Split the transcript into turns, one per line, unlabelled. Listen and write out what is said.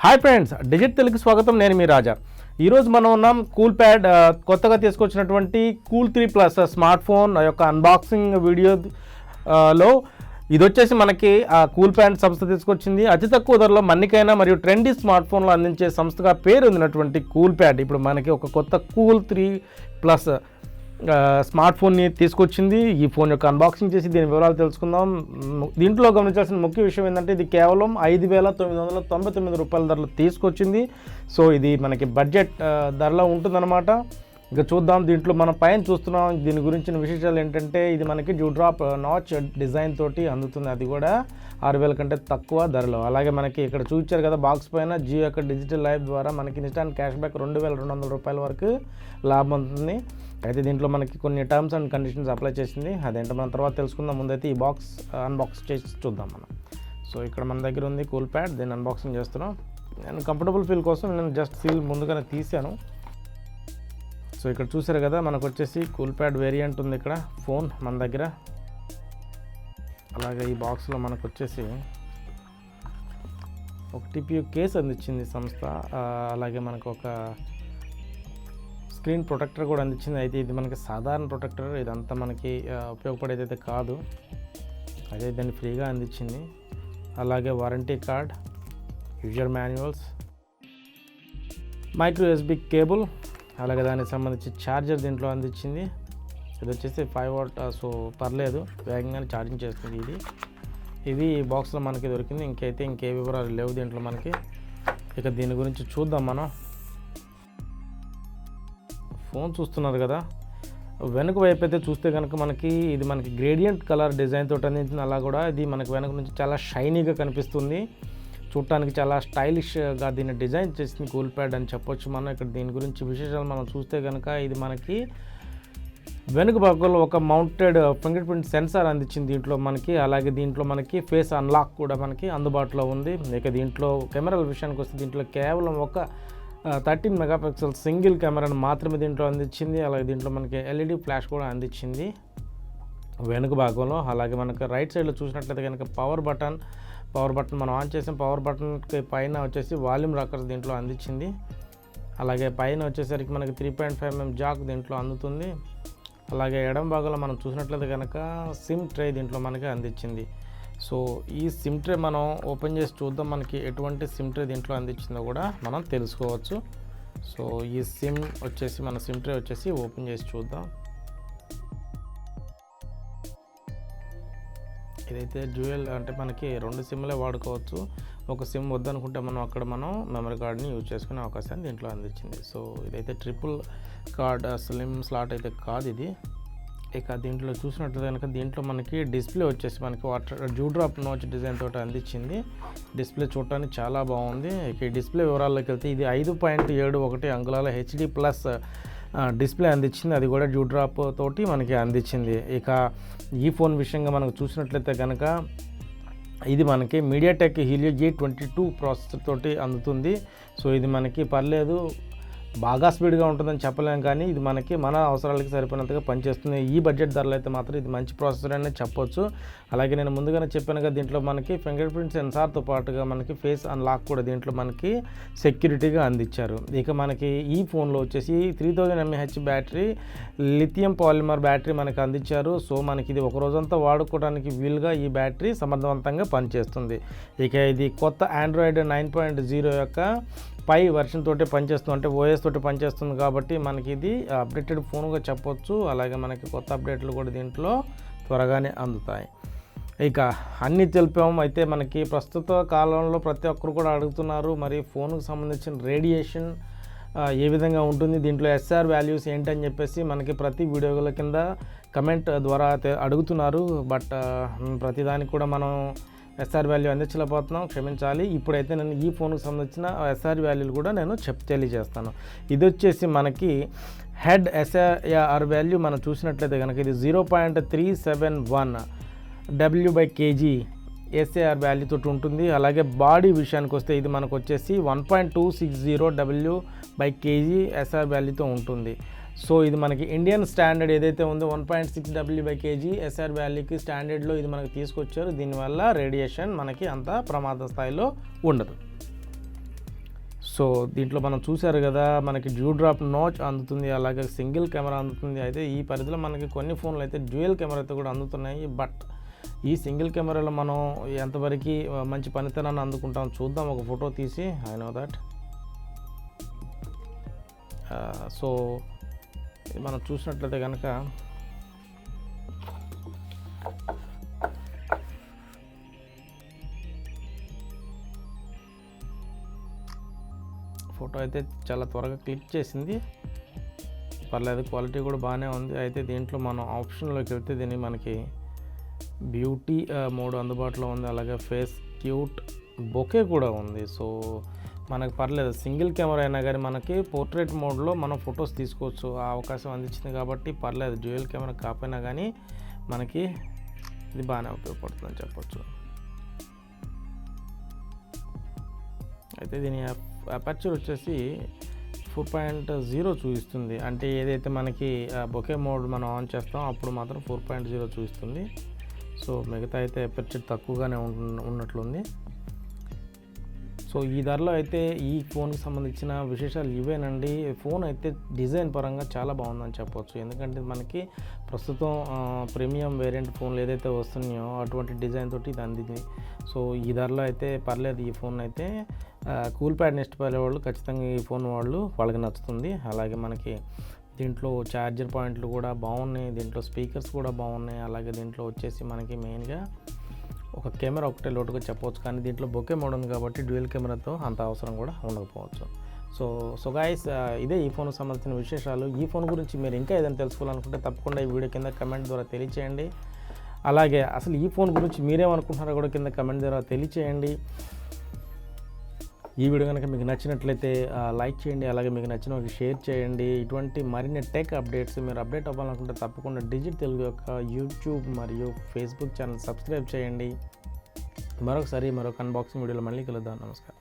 Hi friends, digit Telugu స్వాగతం. నేను మీ రాజా. ఈరోజు మనం ఉన్నాం కూల్ప్యాడ్ కొత్తగా తీసుకొచ్చినటువంటి కూల్ 3+ స్మార్ట్ ఫోన్ యొక్క అన్బాక్సింగ్ వీడియోలో. ఇది వచ్చేసి మనకి కూల్ప్యాడ్ సంస్థ తీసుకొచ్చింది. అతి తక్కువ ధరలో మన్నికైనా మరియు ట్రెండీ స్మార్ట్ ఫోన్లు అందించే సంస్థగా పేరు పొందినటువంటి కూల్ప్యాడ్ ఇప్పుడు మనకి ఒక కొత్త కూల్ 3+ స్మార్ట్ ఫోన్ని తీసుకొచ్చింది. ఈ ఫోన్ యొక్క అన్బాక్సింగ్ చేసి దీని వివరాలు తెలుసుకుందాం. దీంట్లో గమనించాల్సిన ముఖ్య విషయం ఏంటంటే ఇది కేవలం 5,999 రూపాయల ధరలో తీసుకొచ్చింది. సో ఇది మనకి బడ్జెట్ ధరలో ఉంటుందన్నమాట. ఇక చూద్దాం. దీంట్లో మనం పైన చూస్తున్నాం. దీని గురించిన విశేషాలు ఏంటంటే ఇది మనకి డ్యూడ్రాప్ నాచ్ డిజైన్ తోటి అందుతుంది. అది కూడా 6,000 కంటే తక్కువ ధరలో. అలాగే మనకి ఇక్కడ చూపించారు కదా బాక్స్ పైన జియో యొక్క డిజిటల్ లైఫ్ ద్వారా మనకి ఇన్స్టాంట్ క్యాష్ బ్యాక్ 2,200 రూపాయల వరకు లాభం ఉంటుంది. అయితే దీంట్లో మనకి కొన్ని టర్మ్స్ అండ్ కండిషన్స్ అప్లై చేసింది. అదేంటో మనం తర్వాత తెలుసుకుందాం. ముందైతే ఈ బాక్స్ అన్బాక్స్ చేసి చూద్దాం మనం. సో ఇక్కడ మన దగ్గర ఉంది కూల్ప్యాడ్. దీన్ని అన్బాక్సింగ్ చేస్తున్నాం. నేను కంఫర్టబుల్ ఫీల్ కోసం నేను జస్ట్ సీల్ ముందుగానే తీసాను. సో ఇక్కడ చూసారు కదా మనకు వచ్చేసి కూల్ప్యాడ్ వేరియంట్ ఉంది ఇక్కడ ఫోన్ మన దగ్గర. అలాగే ఈ బాక్స్లో మనకు వచ్చేసి ఒక టిపియు కేస్ అందించింది సంస్థ. అలాగే మనకు ఒక స్క్రీన్ ప్రొటెక్టర్ కూడా అందించింది. అయితే ఇది మనకి సాధారణ ప్రొటెక్టర్, ఇదంతా మనకి ఉపయోగపడేది అయితే కాదు. అదే దాన్ని ఫ్రీగా అందించింది. అలాగే warranty card, user manuals, micro USB cable, అలాగే దానికి సంబంధించి ఛార్జర్ దీంట్లో అందించింది. ఇది వచ్చేసి 5 వాట్, సో పర్లేదు, వేగంగానే ఛార్జింగ్ చేస్తుంది. ఇది బాక్స్లో మనకి దొరికింది. ఇంకే వివరాలు లేవు దీంట్లో మనకి. ఇక దీని గురించి చూద్దాం మనం. ఫోన్ చూస్తున్నారు కదా, వెనుక వైపు అయితే చూస్తే కనుక మనకి ఇది మనకి గ్రేడియంట్ కలర్ డిజైన్ తోటి అందించింది. అలా కూడా ఇది మనకి వెనక నుంచి చాలా షైనీగా కనిపిస్తుంది. చూడటానికి చాలా స్టైలిష్గా దీన్ని డిజైన్ చేసింది కూల్ప్యాడ్ అని చెప్పొచ్చు మనం. ఇక్కడ దీని గురించి విశేషాలు మనం చూస్తే కనుక ఇది మనకి వెనుక భాగంలో ఒక మౌంటెడ్ ఫింగర్ ప్రింట్ సెన్సార్ అందించింది దీంట్లో మనకి. అలాగే దీంట్లో మనకి ఫేస్ అన్లాక్ కూడా మనకి అందుబాటులో ఉంది. ఇక దీంట్లో కెమెరాల విషయానికి వస్తే దీంట్లో కేవలం ఒక 13 మెగాపిక్సెల్ సింగిల్ కెమెరాను మాత్రమే దీంట్లో అందించింది. అలాగే దీంట్లో మనకి LED ఫ్లాష్ కూడా అందించింది వెనుక భాగంలో. అలాగే మనకు రైట్ సైడ్లో చూసినట్లయితే కనుక పవర్ బటన్ మనం ఆన్ చేసిన పవర్ బటన్కి పైన వచ్చేసి వాల్యూమ్ రాకర్స్ దీంట్లో అందించింది. అలాగే పైన వచ్చేసరికి మనకి 3.5mm జాక్ దీంట్లో అందుతుంది. అలాగే ఎడమ భాగంలో మనం చూసినట్లయితే కనుక సిమ్ ట్రే దీంట్లో మనకి అందించింది. సో ఈ సిమ్ ట్రే మనం ఓపెన్ చేసి చూద్దాం. మనకి ఎటువంటి సిమ్ ట్రే దీంట్లో అందించిందో కూడా మనం తెలుసుకోవచ్చు. సో ఈ మన సిమ్ ట్రే వచ్చేసి ఓపెన్ చేసి చూద్దాం. ఇదైతే డ్యూయల్, అంటే మనకి 2 సిమ్లే వాడుకోవచ్చు. ఒక సిమ్ వద్దనుకుంటే మనం మెమరీ కార్డ్ని యూజ్ చేసుకునే అవకాశాన్ని దీంట్లో అందించింది. సో ఇదైతే ట్రిపుల్ కార్డ్ స్లిమ్ స్లాట్ అయితే కాదు ఇది. ఇక దీంట్లో చూసినట్లయితే కనుక దీంట్లో మనకి డిస్ప్లే వచ్చేసి మనకి డ్యూడ్రాప్ నాచ్ డిజైన్ తోటి అందించింది. డిస్ప్లే చూడటానికి చాలా బాగుంది. ఇక ఈ డిస్ప్లే వివరాల్లోకి వెళ్తే ఇది 5.71 అంగుళాల HD+ డిస్ప్లే అందించింది. అది కూడా డ్యూడ్రాప్ తోటి మనకి అందించింది. ఇక ఈ ఫోన్ విషయంగా మనకు చూసినట్లయితే కనుక ఇది మనకి మీడియాటెక్ హీలియో G22 ప్రాసెసర్ తోటి అందుతుంది. సో ఇది మనకి పర్లేదు, బాగా స్పీడ్గా ఉంటుందని చెప్పలేము, కానీ ఇది మనకి మన అవసరాలకి సరిపోయినంతగా పనిచేస్తుంది. ఈ బడ్జెట్ ధరలు అయితే మాత్రం ఇది మంచి ప్రాసెసర్ అనే చెప్పొచ్చు. అలాగే నేను ముందుగానే చెప్పానుగా దీంట్లో మనకి ఫింగర్ ప్రింట్ సెన్సార్తో పాటుగా మనకి ఫేస్ అన్లాక్ కూడా దీంట్లో మనకి సెక్యూరిటీగా అందించారు. ఇక మనకి ఈ ఫోన్లో వచ్చేసి 3000 mAh battery, lithium polymer battery మనకి అందించారు. సో మనకి ఇది ఒక రోజంతా వాడుకోవడానికి వీలుగా ఈ బ్యాటరీ సమర్థవంతంగా పనిచేస్తుంది. ఇక ఇది కొత్త ఆండ్రాయిడ్ 9.0 యొక్క పై వర్షన్ తోటి పనిచేస్తుంది, అంటే OS తోటి పనిచేస్తుంది. కాబట్టి మనకి ఇది అప్డేటెడ్ ఫోన్గా చెప్పొచ్చు. అలాగే మనకి కొత్త అప్డేట్లు కూడా దీంట్లో త్వరగానే అందుతాయి. ఇక అన్నీ తెలిపాము. అయితే మనకి ప్రస్తుత కాలంలో ప్రతి ఒక్కరు కూడా అడుగుతున్నారు, మరి ఫోన్కు సంబంధించిన రేడియేషన్ ఏ విధంగా ఉంటుంది, దీంట్లో SR వాల్యూస్ ఏంటని చెప్పేసి మనకి ప్రతి వీడియోల కింద కమెంట్ ద్వారా అడుగుతున్నారు. బట్ ప్రతిదానికి కూడా మనం SR వాల్యూ అందించలేకపోతున్నాం, క్షమించాలి. ఇప్పుడైతే నేను ఈ ఫోన్కి సంబంధించిన SR వాల్యూలు కూడా నేను తెలియజేస్తాను. ఇది వచ్చేసి మనకి హెడ్ SR వాల్యూ మనం చూసినట్లయితే కనుక ఇది 0.371 W/kg SAR వాల్యూ తోటి ఉంటుంది. అలాగే బాడీ విషయానికి వస్తే ఇది మనకు వచ్చేసి 1.260 W/kg SR వాల్యూతో ఉంటుంది. సో ఇది మనకి ఇండియన్ స్టాండర్డ్ ఏదైతే ఉందో 1.6 W/kg SR వాల్యూకి స్టాండర్డ్లో ఇది మనకి తీసుకొచ్చారు. దీనివల్ల రేడియేషన్ మనకి అంత ప్రమాద స్థాయిలో ఉండదు. సో దీంట్లో మనం చూసారు కదా, మనకి డ్యూ డ్రాప్ నాచ్ అందుతుంది, అలాగే సింగిల్ కెమెరా అందుతుంది. అయితే ఈ పరిధిలో మనకి కొన్ని ఫోన్లు అయితే డ్యూయల్ కెమెరా అయితే కూడా అందుతున్నాయి. బట్ ఈ సింగిల్ కెమెరాలో మనం ఎంతవరకు మంచి పనితనాన్ని అందుకుంటాం చూద్దాం, ఒక ఫోటో తీసి. I know that. సో మనం చూసినట్లయితే కనుక ఫోటో అయితే చాలా త్వరగా క్లిక్ చేసింది, పర్లేదు, క్వాలిటీ కూడా బాగానే ఉంది. అయితే దీంట్లో మనం ఆప్షన్లోకి వెళ్తే దీన్ని మనకి బ్యూటీ మోడ్ అందుబాటులో ఉంది, అలాగే ఫేస్ క్యూట్ బొకే కూడా ఉంది. సో మనకు పర్లేదు, సింగిల్ కెమెరా అయినా కానీ మనకి పోర్ట్రేట్ మోడ్లో మనం ఫొటోస్ తీసుకోవచ్చు, ఆ అవకాశం అందించింది కాబట్టి పర్లేదు. డ్యూయల్ కెమెరా కాకపోయినా కానీ మనకి ఇది బాగానే ఉపయోగపడుతుందని చెప్పొచ్చు. అయితే దీని అపర్చర్ వచ్చేసి 4.0 చూపిస్తుంది. అంటే ఏదైతే మనకి బొకే మోడ్ మనం ఆన్ చేస్తాం అప్పుడు మాత్రం 4.0 చూపిస్తుంది. సో మిగతా అయితే అపర్చర్ తక్కువగానే ఉన్నట్లుంది. సో ఈ ధరలో అయితే ఈ ఫోన్కి సంబంధించిన విశేషాలు ఇవేనండి. ఫోన్ అయితే డిజైన్ పరంగా చాలా బాగుందని చెప్పవచ్చు, ఎందుకంటే మనకి ప్రస్తుతం ప్రీమియం వేరియంట్ ఫోన్లు ఏదైతే వస్తున్నాయో అటువంటి డిజైన్ తోటి ఇది అందింది. సో ఈ ధరలో అయితే పర్లేదు. ఈ ఫోన్ అయితే కూల్ప్యాడ్ నెక్స్ట్ పడే వాళ్ళు ఖచ్చితంగా ఈ ఫోన్ వాళ్ళకి నచ్చుతుంది. అలాగే మనకి దీంట్లో ఛార్జర్ పాయింట్లు కూడా బాగున్నాయి, దీంట్లో స్పీకర్స్ కూడా బాగున్నాయి. అలాగే దీంట్లో వచ్చేసి మనకి మెయిన్గా ఒక కెమెరా ఒకటే లోటుగా చెప్పవచ్చు, కానీ దీంట్లో బొకే మోడ్ ఉంది కాబట్టి డ్యూయల్ కెమెరాతో అంత అవసరం కూడా ఉండకపోవచ్చు. సో గైస్, ఇదే ఈ ఫోన్కి సంబంధించిన విశేషాలు. ఈ ఫోన్ గురించి మీరు ఇంకా ఏదైనా తెలుసుకోవాలనుకుంటే తప్పకుండా ఈ వీడియో కింద కమెంట్ ద్వారా తెలియచేయండి. అలాగే అసలు ఈ ఫోన్ గురించి మీరేమనుకుంటున్నారో కూడా కింద కమెంట్ ద్వారా తెలియచేయండి. ఈ వీడియో కనుక మీకు నచ్చినట్లయితే లైక్ చేయండి, అలాగే మీకు నచ్చిన వాళ్ళకి షేర్ చేయండి. ఇటువంటి మరిన్ని టెక్ అప్డేట్స్ మీరు అప్డేట్ అవ్వాలనుకుంటే తప్పకుండా డిజిట్ తెలుగు యొక్క యూట్యూబ్ మరియు ఫేస్బుక్ ఛానల్ సబ్స్క్రైబ్ చేయండి. మరొక అన్బాక్సింగ్ వీడియోలో మళ్ళీ కలుద్దాం. నమస్కారం.